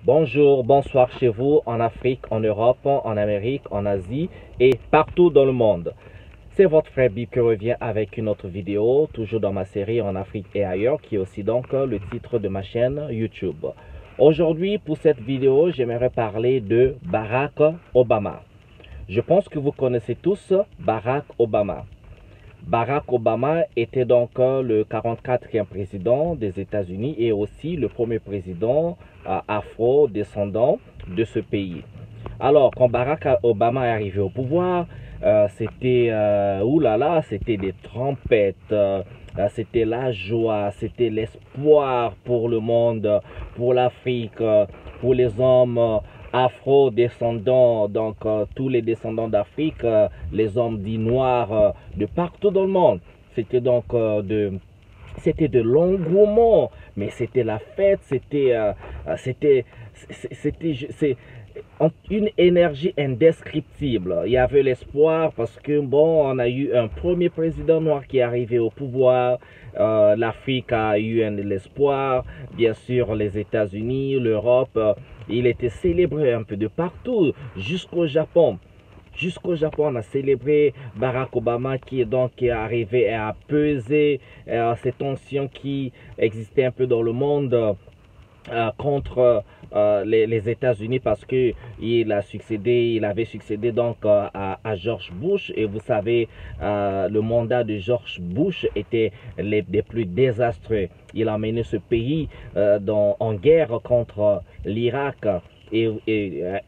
Bonjour, bonsoir chez vous, en Afrique, en Europe, en Amérique, en Asie et partout dans le monde. C'est votre frère Bib qui revient avec une autre vidéo, toujours dans ma série en Afrique et ailleurs, qui est aussi donc le titre de ma chaîne YouTube. Aujourd'hui, pour cette vidéo, j'aimerais parler de Barack Obama. Je pense que vous connaissez tous Barack Obama. Barack Obama était donc le 44e président des États-Unis et aussi le premier président afro-descendant de ce pays. Alors, quand Barack Obama est arrivé au pouvoir, c'était oulala, c'était des trompettes, c'était la joie, c'était l'espoir pour le monde, pour l'Afrique, pour les hommes afro-descendants, donc tous les descendants d'Afrique, les hommes dits noirs de partout dans le monde. C'était donc c'était de l'engouement, mais c'était la fête, c'était une énergie indescriptible. Il y avait l'espoir parce que bon, on a eu un premier président noir qui est arrivé au pouvoir. L'Afrique a eu l'espoir, bien sûr les États-Unis, l'Europe. Il était célébré un peu de partout, jusqu'au Japon. Jusqu'au Japon, on a célébré Barack Obama qui est arrivé à peser ces tensions qui existaient un peu dans le monde contre les États-Unis parce que il avait succédé donc à George Bush et vous savez le mandat de George Bush était des plus désastreux. Il a mené ce pays en guerre contre l'Irak. Et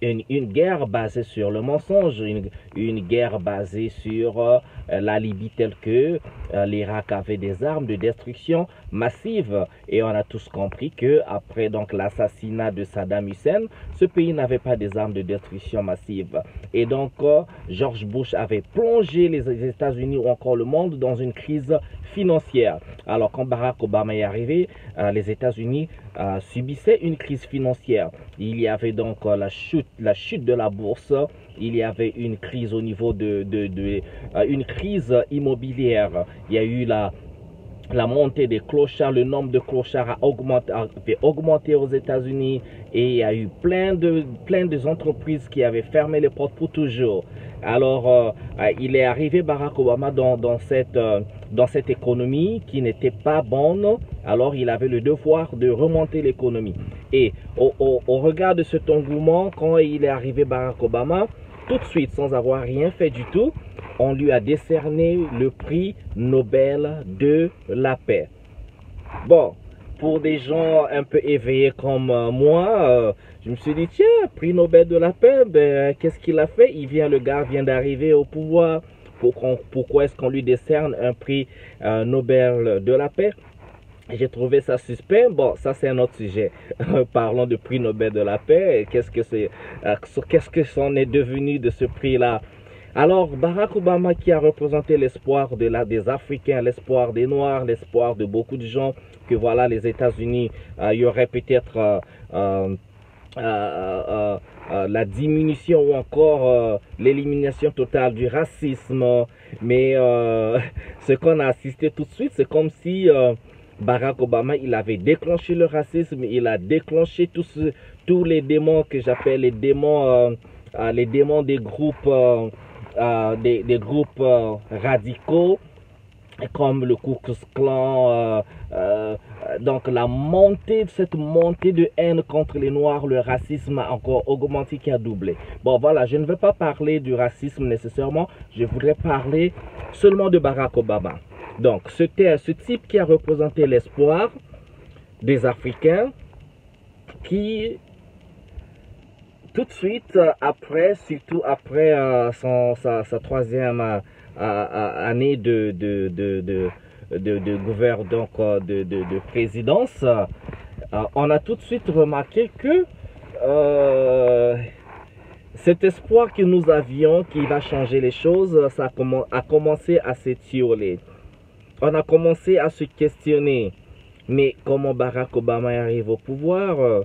une guerre basée sur le mensonge, une guerre basée sur la Libye telle que l'Irak avait des armes de destruction massive. Et on a tous compris que après donc l'assassinat de Saddam Hussein, ce pays n'avait pas des armes de destruction massive. Et donc George Bush avait plongé les États-Unis ou encore le monde dans une crise financière. Alors quand Barack Obama est arrivé, les États-Unis subissaient une crise financière. Il y avait donc la chute de la bourse. Il y avait une crise au niveau une crise immobilière. Il y a eu la montée des clochards, le nombre de clochards avait augmenté aux États-Unis et il y a eu plein de entreprises qui avaient fermé les portes pour toujours. Alors, il est arrivé Barack Obama dans cette économie qui n'était pas bonne. Alors, il avait le devoir de remonter l'économie. Et au regard de cet engouement, quand il est arrivé Barack Obama, tout de suite, sans avoir rien fait du tout, on lui a décerné le prix Nobel de la paix. Bon, pour des gens un peu éveillés comme moi, je me suis dit, tiens, prix Nobel de la paix, ben, qu'est-ce qu'il a fait? Le gars vient d'arriver au pouvoir. Pourquoi est-ce qu'on lui décerne un prix Nobel de la paix? J'ai trouvé ça suspect. Bon, ça c'est un autre sujet. Parlons de prix Nobel de la paix. Qu'est-ce que c'en est devenu de ce prix-là? Alors, Barack Obama qui a représenté l'espoir des Africains, l'espoir des Noirs, l'espoir de beaucoup de gens, que voilà, les États-Unis, il y aurait peut-être la diminution ou encore l'élimination totale du racisme. Mais ce qu'on a assisté tout de suite, c'est comme si Barack Obama, il avait déclenché le racisme, il a déclenché tous les démons que j'appelle les démons des groupes radicaux comme le Ku Klux Klan, donc cette montée de haine contre les Noirs, le racisme a encore augmenté, qui a doublé. Bon voilà, je ne veux pas parler du racisme nécessairement, je voudrais parler seulement de Barack Obama. Donc c'était ce type qui a représenté l'espoir des Africains qui tout de suite surtout après sa troisième année de présidence, on a tout de suite remarqué que cet espoir que nous avions, qui va changer les choses, ça a commencé à s'étioler. On a commencé à se questionner. Mais comment Barack Obama arrive au pouvoir?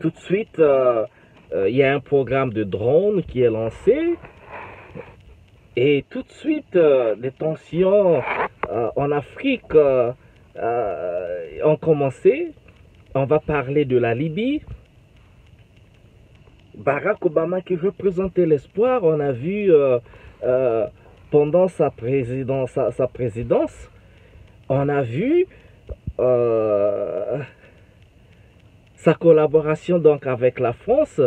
Tout de suite, il y a un programme de drones qui est lancé. Et tout de suite, les tensions en Afrique ont commencé. on va parler de la Libye. Barack Obama qui représentait l'espoir, on a vu pendant sa présidence, on a vu sa collaboration donc avec la France,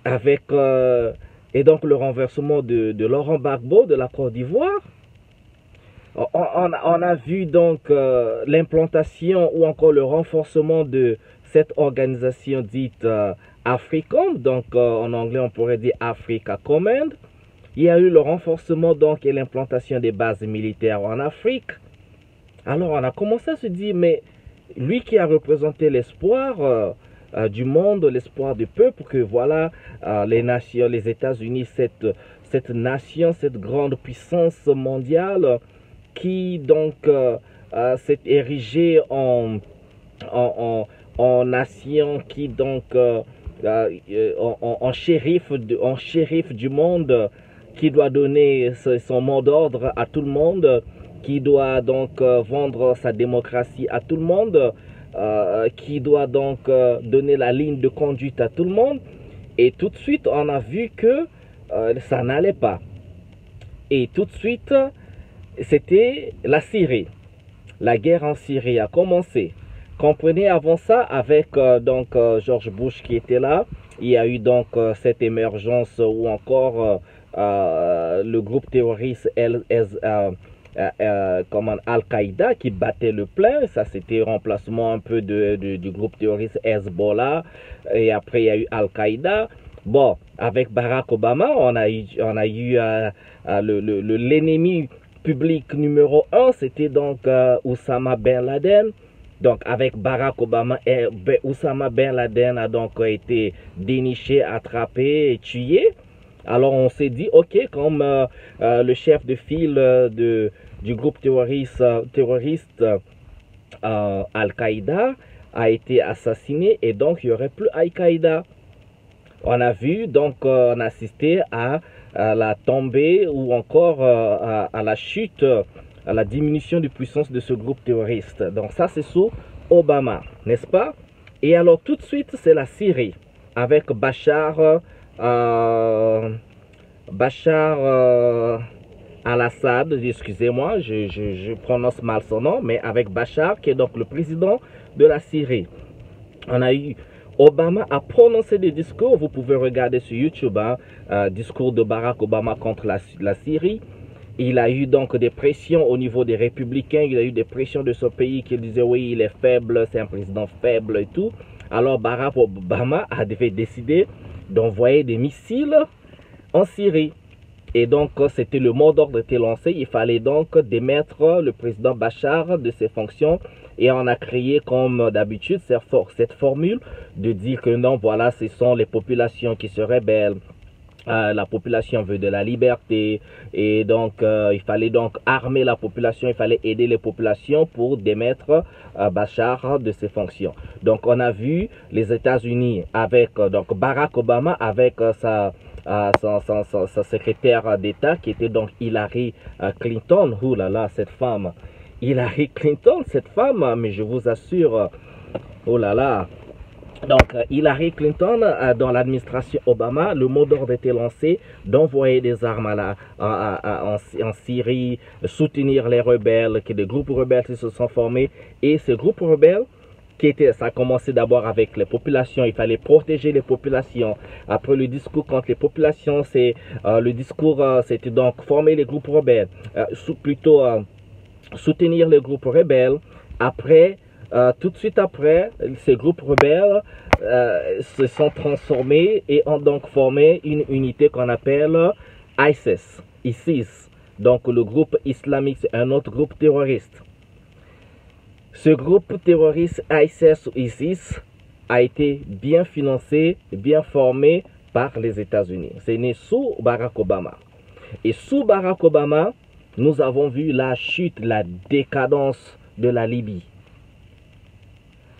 avec et donc le renversement de Laurent Gbagbo de la Côte d'Ivoire. On a vu donc l'implantation ou encore le renforcement de cette organisation dite AFRICOM, donc en anglais on pourrait dire Africa Command. Il y a eu le renforcement donc et l'implantation des bases militaires en Afrique. Alors on a commencé à se dire, mais lui qui a représenté l'espoir du monde, l'espoir du peuple, que voilà les nations, les États-Unis, cette nation, cette grande puissance mondiale qui donc s'est érigée en nation, qui donc en shérif du monde, qui doit donner son mot d'ordre à tout le monde, qui doit donc vendre sa démocratie à tout le monde, qui doit donc donner la ligne de conduite à tout le monde. Et tout de suite, on a vu que ça n'allait pas. Et tout de suite, c'était la Syrie. La guerre en Syrie a commencé. Comprenez, avant ça, avec George Bush qui était là, il y a eu donc cette émergence ou encore le groupe terroriste Al-Qaïda qui battait le plein. Ça, c'était remplacement un peu du groupe terroriste Hezbollah. Et après, il y a eu Al-Qaïda. Bon, avec Barack Obama, on a eu l'ennemi public numéro 1, c'était donc Oussama Ben Laden. Donc avec Barack Obama, Oussama Ben Laden a donc été déniché, attrapé et tué. Alors on s'est dit, ok, comme le chef de file du groupe terroriste Al-Qaïda a été assassiné, et donc il n'y aurait plus Al-Qaïda. On a vu, donc on a assisté à la tombée ou encore à la chute, à la diminution de puissance de ce groupe terroriste. Donc ça, c'est sous Obama, n'est-ce pas? Et alors tout de suite, c'est la Syrie avec Bachar al-Assad, excusez-moi, je prononce mal son nom, mais avec Bachar, qui est donc le président de la Syrie. On a eu Obama a prononcé des discours, vous pouvez regarder sur YouTube, discours de Barack Obama contre la Syrie. Il a eu donc des pressions au niveau des républicains, il a eu des pressions de ce pays qui disaient oui, il est faible, c'est un président faible et tout. Alors Barack Obama avait décidé d'envoyer des missiles en Syrie. Et donc c'était le mot d'ordre était lancé, il fallait donc démettre le président Bachar de ses fonctions. Et on a créé comme d'habitude cette formule de dire que non, voilà, ce sont les populations qui se rebellent. La population veut de la liberté, et donc il fallait donc armer la population, il fallait aider les populations pour démettre Bachar de ses fonctions. Donc on a vu les États-Unis avec donc Barack Obama avec sa secrétaire d'État qui était donc Hillary Clinton. Ouh là là, cette femme, Hillary Clinton, cette femme, mais je vous assure, oh là là. Donc, Hillary Clinton, dans l'administration Obama, le mot d'ordre était lancé d'envoyer des armes en Syrie, soutenir les rebelles, que des groupes rebelles qui se sont formés. Et ces groupes rebelles, ça a commencé d'abord avec les populations, il fallait protéger les populations. Après le discours contre les populations, c'était donc former les groupes rebelles, soutenir les groupes rebelles. Après, tout de suite après, ces groupes rebelles se sont transformés et ont donc formé une unité qu'on appelle ISIS. Donc le groupe islamique, c'est un autre groupe terroriste. Ce groupe terroriste ISIS a été bien financé, bien formé par les États-Unis. C'est né sous Barack Obama. Et sous Barack Obama, nous avons vu la chute, la décadence de la Libye.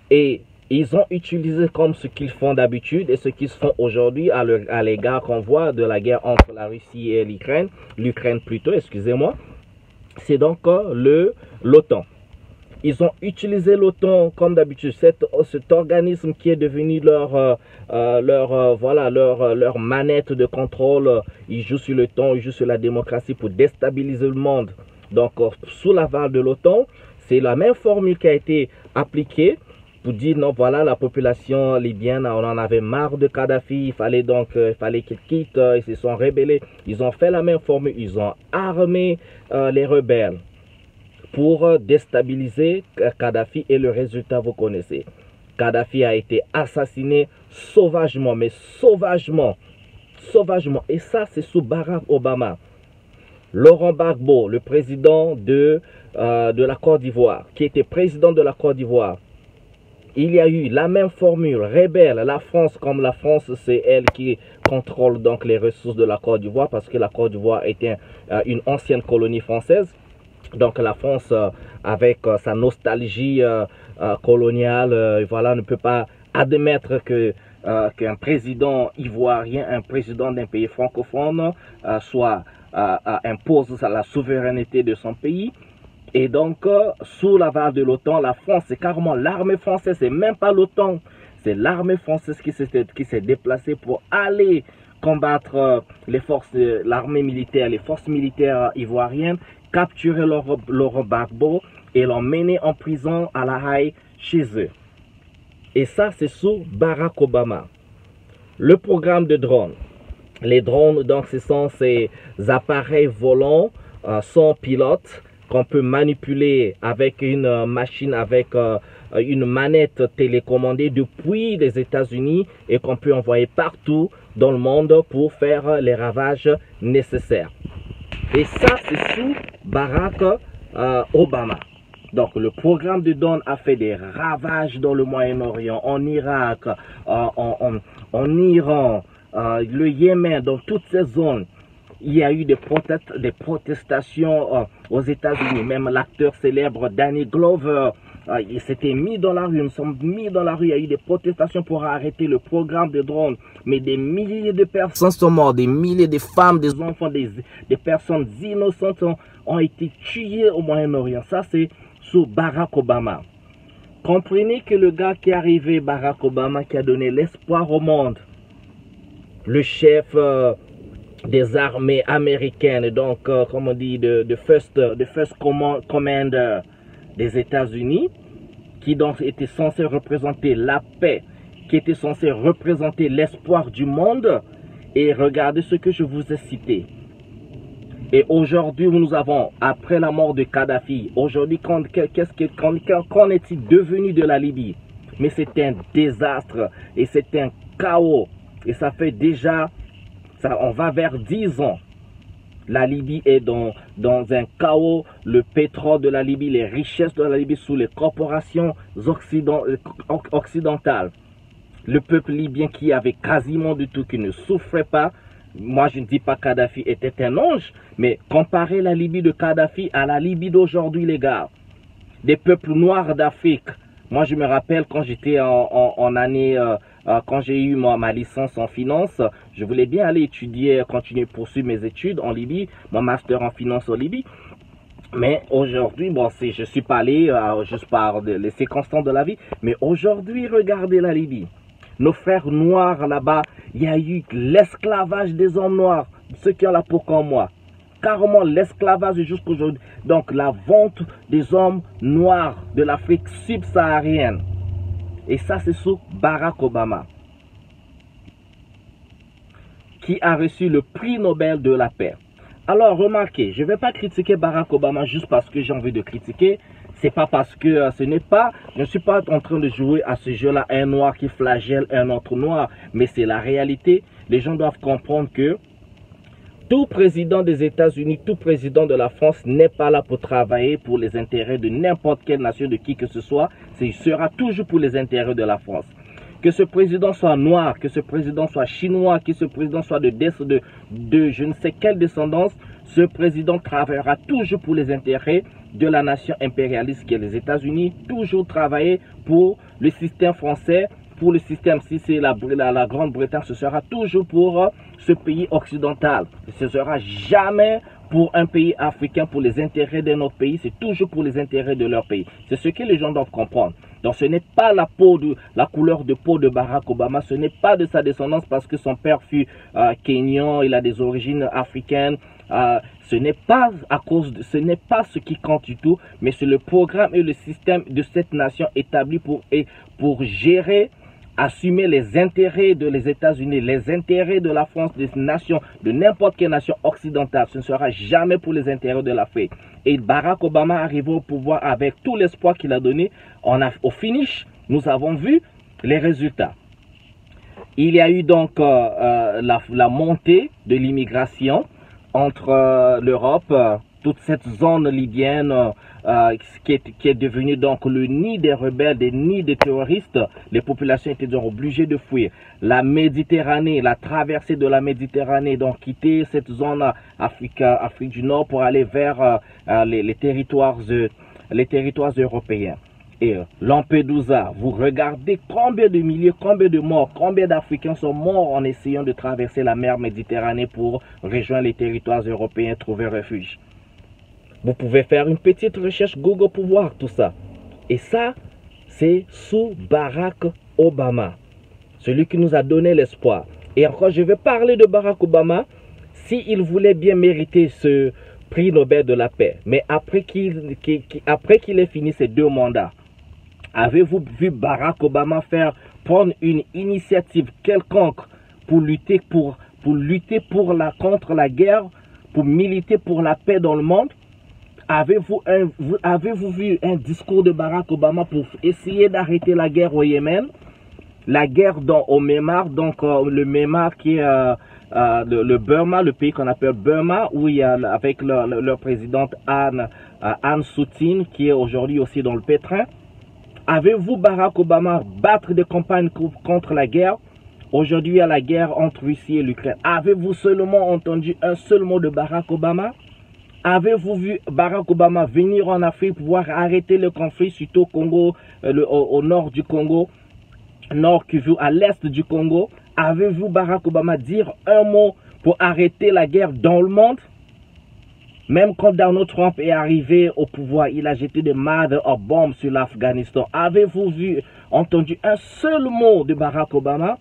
Et ils ont utilisé comme ce qu'ils font d'habitude et ce qu'ils font aujourd'hui à l'égard qu'on voit de la guerre entre la Russie et l'Ukraine plutôt, excusez-moi. C'est donc l'OTAN. Ils ont utilisé l'OTAN comme d'habitude, cet organisme qui est devenu leur manette de contrôle. Ils jouent sur le temps, ils jouent sur la démocratie pour déstabiliser le monde. Donc, sous l'aval de l'OTAN, c'est la même formule qui a été appliquée pour dire non, voilà, la population libyenne, on en avait marre de Kadhafi, il fallait qu'il quitte, ils se sont rebellés. Ils ont fait la même formule, ils ont armé les rebelles pour déstabiliser Kadhafi et le résultat, vous connaissez. Kadhafi a été assassiné sauvagement, mais sauvagement. Et ça, c'est sous Barack Obama. Laurent Gbagbo, le président de la Côte d'Ivoire, qui était président de la Côte d'Ivoire, il y a eu la même formule, rebelle. La France, comme la France, c'est elle qui contrôle donc les ressources de la Côte d'Ivoire, parce que la Côte d'Ivoire était une ancienne colonie française. Donc la France, avec sa nostalgie coloniale, voilà, ne peut pas admettre qu'un président ivoirien, un président d'un pays francophone, impose la souveraineté de son pays. Et donc, sous l'aval de l'OTAN, la France, c'est carrément l'armée française, c'est même pas l'OTAN, c'est l'armée française qui s'est déplacée pour aller combattre l'armée militaire, les forces militaires ivoiriennes, capturer Laurent Gbagbo et l'emmener en prison à La Haye chez eux. Et ça, c'est sous Barack Obama. Le programme de drones. Les drones, donc, ce sont ces appareils volants sans pilote qu'on peut manipuler avec une machine, avec une manette télécommandée depuis les États-Unis et qu'on peut envoyer partout dans le monde pour faire les ravages nécessaires. Et ça, c'est sous Barack Obama. Donc, le programme de drone a fait des ravages dans le Moyen-Orient, en Irak, en Iran, le Yémen, dans toutes ces zones. Il y a eu des protestations aux États-Unis. Même l'acteur célèbre Danny Glover, il s'était mis dans la rue. Nous sommes mis dans la rue. Il y a eu des protestations pour arrêter le programme de drones. Mais des milliers de personnes sont mortes. Des milliers de femmes, des enfants, des personnes innocentes ont été tuées au Moyen-Orient. Ça, c'est sous Barack Obama. Comprenez que le gars qui est arrivé, Barack Obama, qui a donné l'espoir au monde, le chef des armées américaines, donc comme on dit, de First Commander des États-Unis, qui donc était censé représenter la paix, qui était censé représenter l'espoir du monde. Et regardez ce que je vous ai cité. Et aujourd'hui, nous avons, après la mort de Kadhafi, aujourd'hui, qu'en est-il devenu de la Libye? Mais c'est un désastre et c'est un chaos. Et ça fait déjà, on va vers 10 ans. La Libye est dans un chaos. Le pétrole de la Libye, les richesses de la Libye sous les corporations occidentales. Le peuple libyen qui avait quasiment du tout, qui ne souffrait pas. Moi, je ne dis pas que Kadhafi était un ange, mais comparez la Libye de Kadhafi à la Libye d'aujourd'hui, les gars. Des peuples noirs d'Afrique. Moi, je me rappelle quand j'étais en année, quand j'ai eu ma licence en finance, je voulais bien aller étudier, continuer, poursuivre mes études en Libye, mon master en finance en Libye. Mais aujourd'hui, bon, je suis pas allé juste par les circonstances de la vie, mais aujourd'hui, regardez la Libye. Nos frères noirs là-bas, il y a eu l'esclavage des hommes noirs, ceux qui ont la peau comme moi. Carrément l'esclavage jusqu'aujourd'hui. Donc la vente des hommes noirs de l'Afrique subsaharienne. Et ça, c'est sous Barack Obama, qui a reçu le prix Nobel de la paix. Alors remarquez, je ne vais pas critiquer Barack Obama juste parce que j'ai envie de critiquer. C'est pas parce que je ne suis pas en train de jouer à ce jeu-là, un noir qui flagelle un autre noir, mais c'est la réalité. Les gens doivent comprendre que tout président des États-Unis, tout président de la France n'est pas là pour travailler pour les intérêts de n'importe quelle nation, de qui que ce soit. Il sera toujours pour les intérêts de la France. Que ce président soit noir, que ce président soit chinois, que ce président soit de je ne sais quelle descendance, ce président travaillera toujours pour les intérêts de la nation impérialiste qui est les États-Unis, toujours travailler pour le système français, pour le système, si c'est la Grande-Bretagne, ce sera toujours pour ce pays occidental. Ce ne sera jamais pour un pays africain, pour les intérêts de notre pays, c'est toujours pour les intérêts de leur pays. C'est ce que les gens doivent comprendre. Donc ce n'est pas la couleur de peau de Barack Obama, ce n'est pas de sa descendance parce que son père fut kényan, il a des origines africaines. Ce n'est pas ce n'est pas ce qui compte du tout, mais c'est le programme et le système de cette nation établi pour gérer, assumer les intérêts des États-Unis, les intérêts de la France, des nations, de n'importe quelle nation occidentale. Ce ne sera jamais pour les intérêts de l'Afrique. Et Barack Obama arrivé au pouvoir avec tout l'espoir qu'il a donné. Au finish, nous avons vu les résultats. Il y a eu donc la montée de l'immigration entre l'Europe, toute cette zone libyenne qui est devenue donc le nid des rebelles, des nids des terroristes. Les populations étaient donc obligées de fuir. La Méditerranée, la traversée de la Méditerranée, donc quitter cette zone Afrique du Nord pour aller vers les territoires européens. Et Lampedusa, vous regardez combien de milliers, combien de morts, combien d'Africains sont morts en essayant de traverser la mer Méditerranée pour rejoindre les territoires européens, trouver refuge. Vous pouvez faire une petite recherche Google pour voir tout ça. Et ça, c'est sous Barack Obama, celui qui nous a donné l'espoir. Et encore, je vais parler de Barack Obama s'il voulait bien mériter ce prix Nobel de la paix. Mais après qu'il ait fini ses 2 mandats, avez-vous vu Barack Obama prendre une initiative quelconque pour lutter contre la guerre, pour militer pour la paix dans le monde? Avez-vous vu un discours de Barack Obama pour essayer d'arrêter la guerre au Yémen? La guerre au Myanmar, donc le Myanmar qui est le Burma, le pays qu'on appelle Burma, où il y a avec leur présidente Aung San Suu Kyi qui est aujourd'hui aussi dans le pétrin. Avez-vous Barack Obama battre des campagnes contre la guerre? Aujourd'hui, il y a la guerre entre Russie et l'Ukraine. Avez-vous seulement entendu un seul mot de Barack Obama? Avez-vous vu Barack Obama venir en Afrique pour pouvoir arrêter le conflit, surtout au Congo, au nord du Congo, nord Kivu, à l'est du Congo? Avez-vous Barack Obama dire un mot pour arrêter la guerre dans le monde? Même quand Donald Trump est arrivé au pouvoir, il a jeté des mother of bombs sur l'Afghanistan. Avez-vous entendu un seul mot de Barack Obama?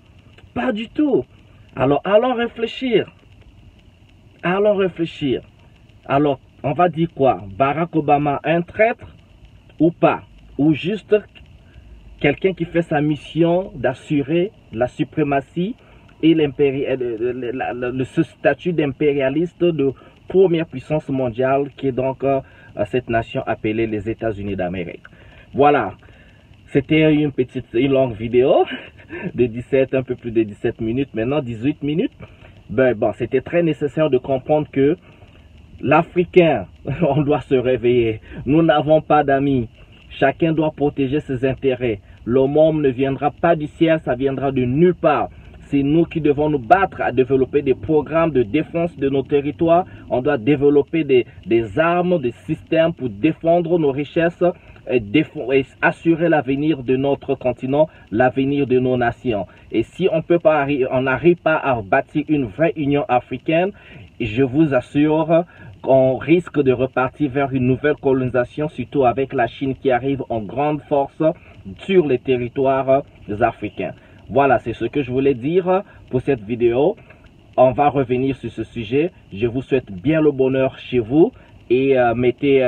Pas du tout. Alors, allons réfléchir. Allons réfléchir. Alors, on va dire quoi? Barack Obama, un traître ou pas? Ou juste quelqu'un qui fait sa mission d'assurer la suprématie et ce statut d'impérialiste de première puissance mondiale qui est donc cette nation appelée les États-Unis d'Amérique. Voilà, c'était une longue vidéo de un peu plus de 17 minutes, maintenant 18 minutes. Bon, c'était très nécessaire de comprendre que l'Africain, on doit se réveiller. Nous n'avons pas d'amis. Chacun doit protéger ses intérêts. Le monde ne viendra pas du ciel, ça viendra de nulle part. C'est nous qui devons nous battre à développer des programmes de défense de nos territoires. On doit développer des armes, des systèmes pour défendre nos richesses et assurer l'avenir de notre continent, l'avenir de nos nations. Et si on n'arrive pas à bâtir une vraie union africaine, je vous assure qu'on risque de repartir vers une nouvelle colonisation, surtout avec la Chine qui arrive en grande force sur les territoires africains. Voilà, c'est ce que je voulais dire pour cette vidéo. On va revenir sur ce sujet. Je vous souhaite bien le bonheur chez vous. Et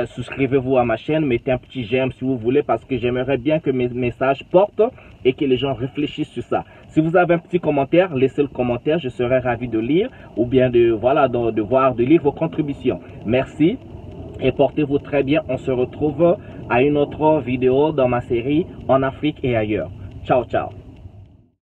souscrivez-vous à ma chaîne, mettez un petit j'aime si vous voulez, parce que j'aimerais bien que mes messages portent et que les gens réfléchissent sur ça. Si vous avez un petit commentaire, laissez le commentaire, je serai ravi de lire ou bien de lire vos contributions. Merci et portez-vous très bien. On se retrouve à une autre vidéo dans ma série En Afrique et ailleurs. Ciao, ciao.